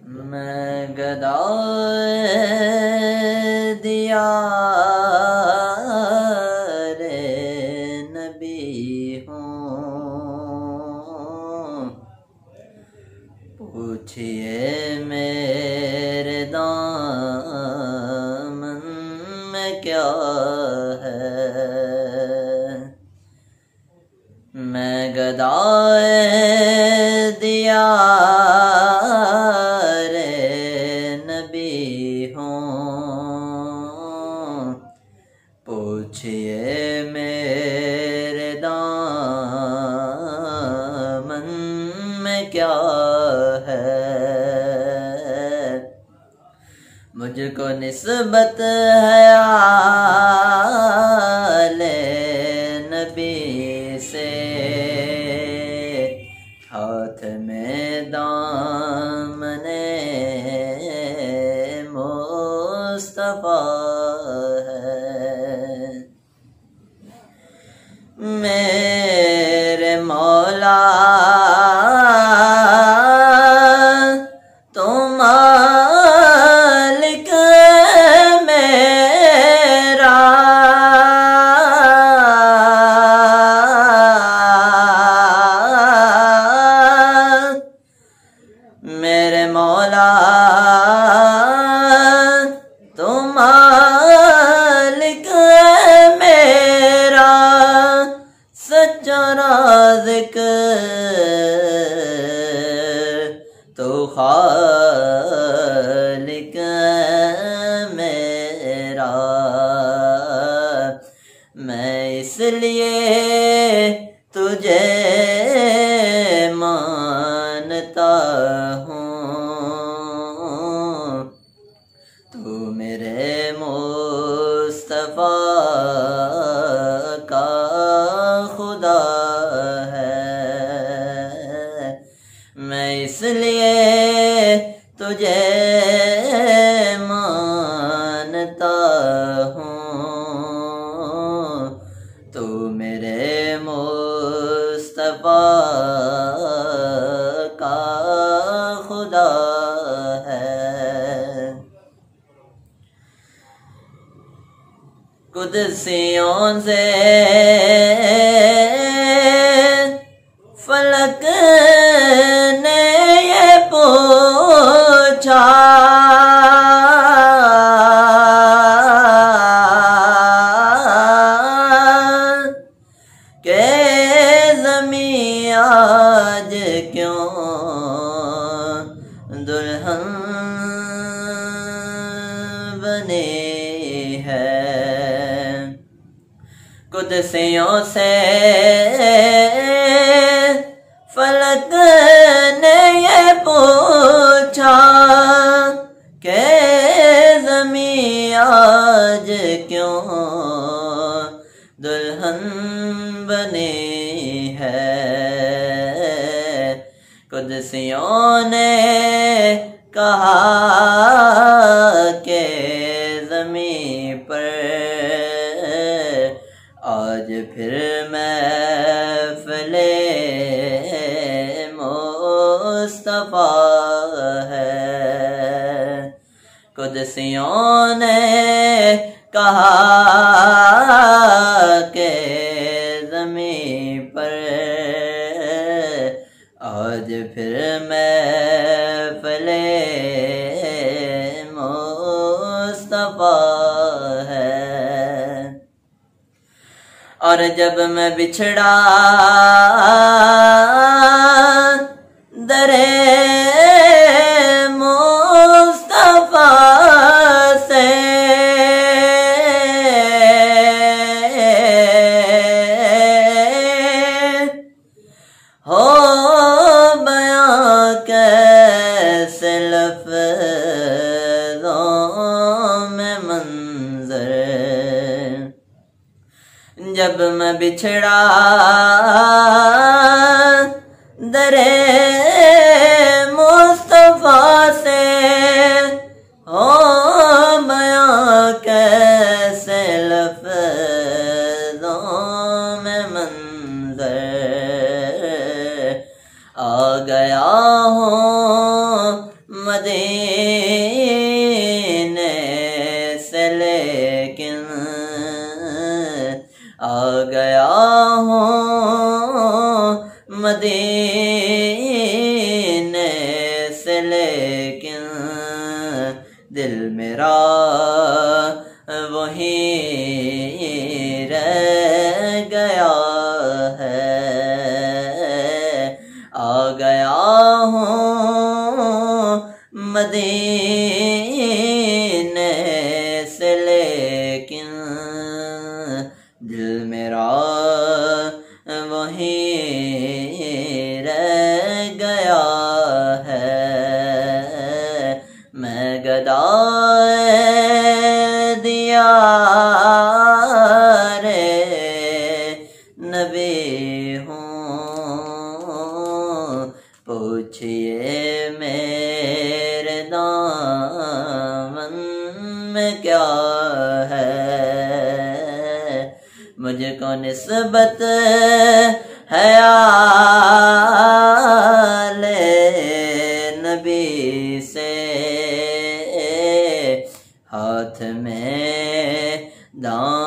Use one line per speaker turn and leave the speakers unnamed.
मैं गदा दिया रे नबी हूँ, पूछिए मेरे दामन में क्या है। मैं गदाए दिया रे नबी हूँ, पूछिए मेरे दामन में क्या है। मुझको निस्बत है आले नबी से, हाथ में दामने मुस्तफा है। मेरे मौला तो मालिक मेरा, मेरे मौला तो मालिक मेरा, सच्चा राज़िक तो खालिक मेरा। मैं इसलिए तुझे मानता हूँ, तू मेरे मुस्तफा का खुदा है। मैं इसलिए तुझे मानता हूँ, तू मेरे मुस्तफा का खुदा है। कुदसियों से फलक ने ये पूछा, के ज़मीं आज क्यों दुल्हन बनी है। कुदसियों से फलक ने ये पूछा, के ज़मीं आज क्यों दुल्हन बनी है। कुदसियों ने कहा के ज़मीं पर आज फिर महफ़िले मुस्तफा है। कुदसियों ने कहा के ज़मीं पर आज फिर महफ़िले मुस्तफा है। और जब मैं बिछड़ा दरे मुस्तफा से, हो बयां कैसे लफ्ज़ों में मंज़र। जब मैं बिछड़ा दरे मुस्तफा से, हो बयां कैसे लफ्ज़ों में मंज़र। आ गया हूँ मदीने मदीने से, लेकिन दिल मेरा वहीं रह गया है। आ गया हूँ मदीने से, लेकिन दिल मेरा वहीं रह गया है। मैं गदाए दियारे नबी हूँ, पूछिए मेरे दामन में क्या है। मुझको निस्बत है आले नबी से, हाथ में दाम